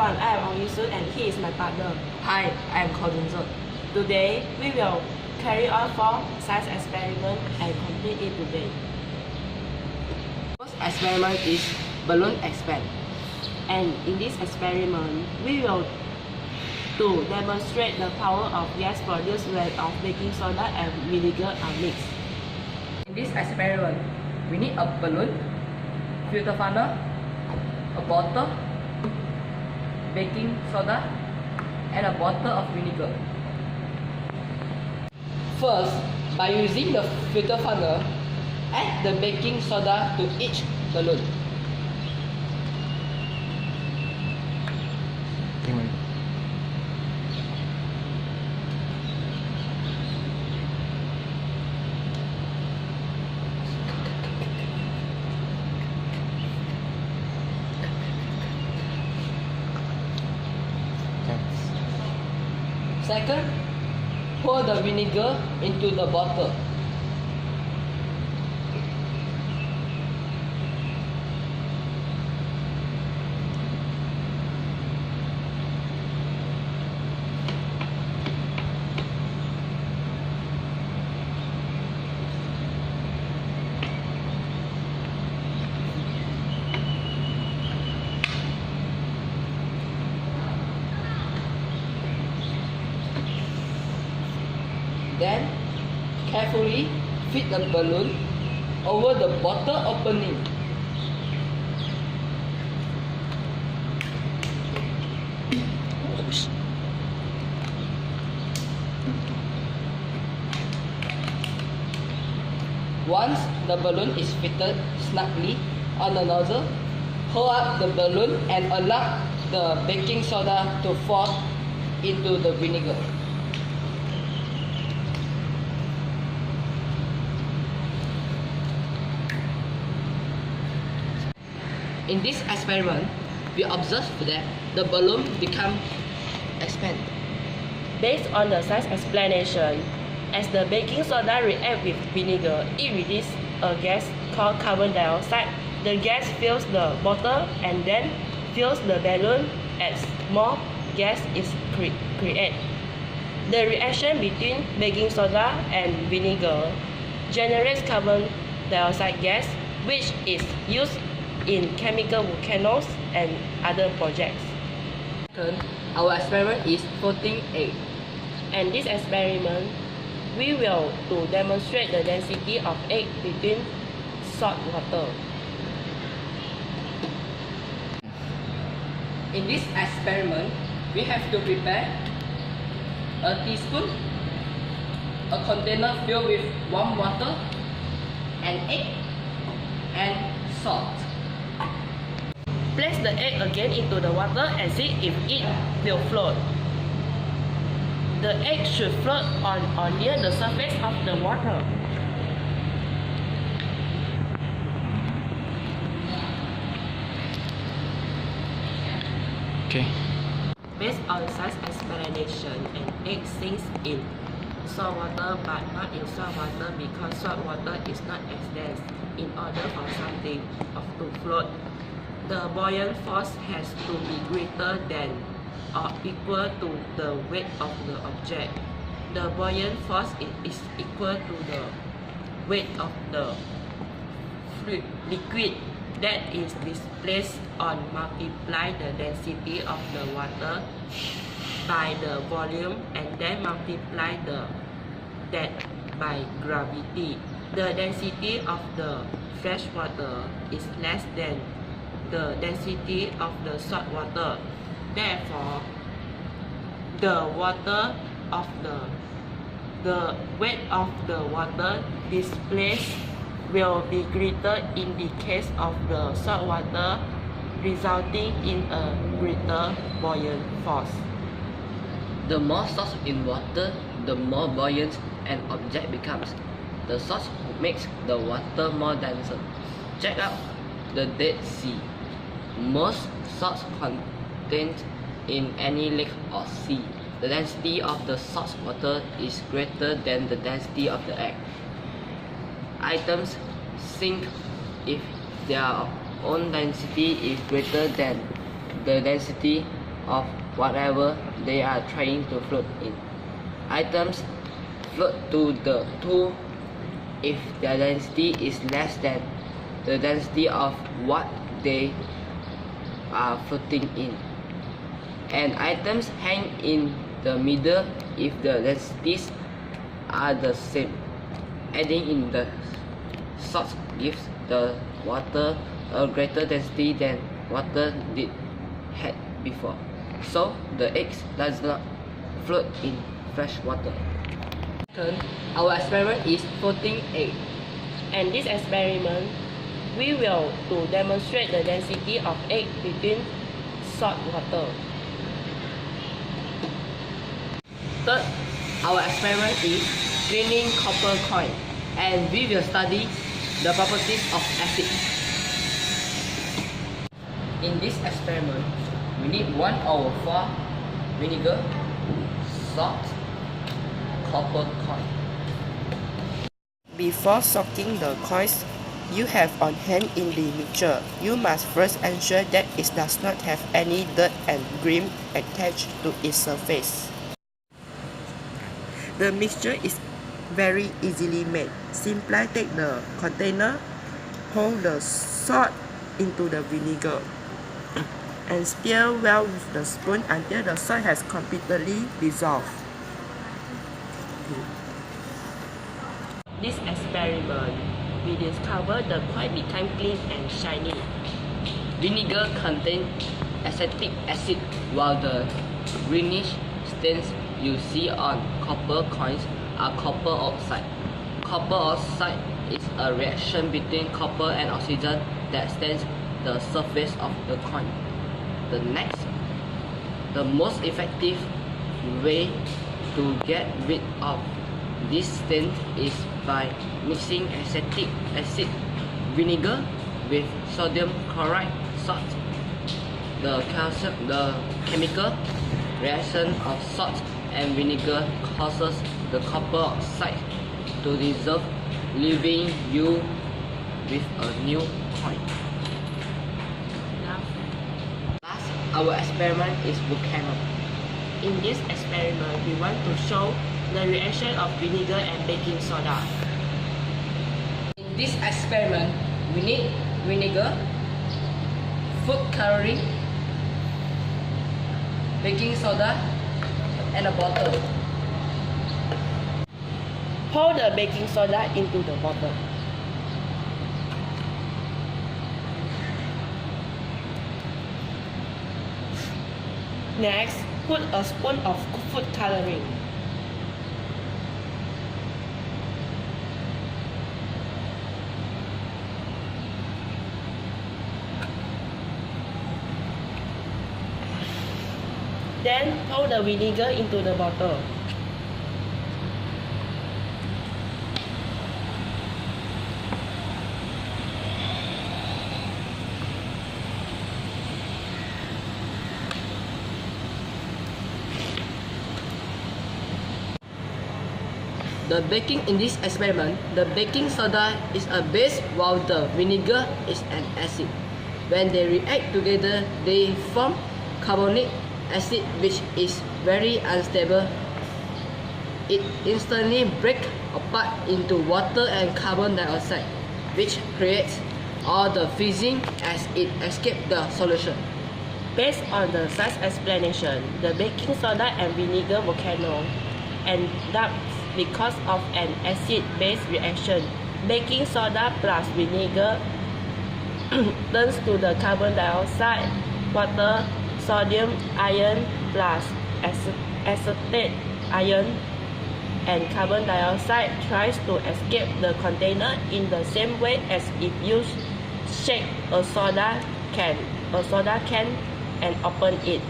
everyone, I am Ong Yi Shun and he is my partner. Hi, I am Colin. Today, we will carry on 4 science experiments and complete it today. First experiment is balloon expand. And in this experiment, we will to demonstrate the power of gas produced when of baking soda and vinegar are mixed. In this experiment, we need a balloon, filter funnel, a bottle, baking soda, and a bottle of vinegar. First, by using the filter funnel, add the baking soda to each balloon. Second, pour the vinegar into the bottle. Then, carefully fit the balloon over the bottle opening. Once the balloon is fitted snugly on the nozzle, hold up the balloon and allow the baking soda to fall into the vinegar. In this experiment, we observed that the balloon becomes expand. Based on the science explanation, as the baking soda reacts with vinegar, it releases a gas called carbon dioxide. The gas fills the bottle and then fills the balloon as more gas is created. The reaction between baking soda and vinegar generates carbon dioxide gas, which is used in chemical volcanoes and other projects. Second, our experiment is floating egg. And this experiment, we will to demonstrate the density of egg between salt water. In this experiment, we have to prepare a teaspoon, a container filled with warm water, an egg, and salt. Place the egg again into the water and see if it will float. The egg should float on or near the surface of the water. Okay. Based on such explanation, an egg sinks in salt water but not in salt water because salt water is not as dense. In order for something to float, the buoyant force has to be greater than or equal to the weight of the object. The buoyant force is equal to the weight of the liquid that is displaced on multiply the density of the water by the volume and then multiply that by gravity. The density of the fresh water is less than the density of the salt water. Therefore, the weight of the water displaced will be greater in the case of the salt water, resulting in a greater buoyant force. The more salt in water, the more buoyant an object becomes. The salt makes the water more denser. Check out the Dead Sea. Most salt contained in any lake or sea. The density of the salt water is greater than the density of the egg. Items sink if their own density is greater than the density of whatever they are trying to float in. Items float to the 2 if their density is less than the density of what they are floating in. And items hang in the middle if the densities are the same. Adding in the salts gives the water a greater density than water did had before. So the eggs does not float in fresh water. Our experiment is floating egg. And this experiment, we will to demonstrate the density of egg between salt water. Third, our experiment is cleaning copper coin, and we will study the properties of acid. In this experiment, we need 1/4 vinegar, salt, copper coin. Before soaking the coins you have on hand in the mixture, you must first ensure that it does not have any dirt and grime attached to its surface. The mixture is very easily made. Simply take the container, pour the salt into the vinegar, and stir well with the spoon until the salt has completely dissolved. This experiment, we discovered the coin became clean and shiny. Vinegar contains acetic acid, while the greenish stains you see on copper coins are copper oxide. Copper oxide is a reaction between copper and oxygen that stains the surface of the coin. The most effective way to get rid of this stain is by mixing acetic acid vinegar with sodium chloride salt. The chemical reaction of salt and vinegar causes the copper oxide to dissolve, leaving you with a new coin. Last, our experiment is volcano. In this experiment, we want to show the reaction of vinegar and baking soda. In this experiment, we need vinegar, food coloring, baking soda, and a bottle. Pour the baking soda into the bottle. Next, put a spoon of food coloring. Then pour the vinegar into the bottle. In this experiment, the baking soda is a base while the vinegar is an acid. When they react together, they form carbonic acid, which is very unstable. It instantly breaks apart into water and carbon dioxide, which creates all the fizzing as it escapes the solution. Based on the science explanation, the baking soda and vinegar volcano end up because of an acid-base reaction. Baking soda plus vinegar turns to the carbon dioxide, water, sodium ion plus acetate ion, and carbon dioxide tries to escape the container in the same way as if you shake a soda can and open it.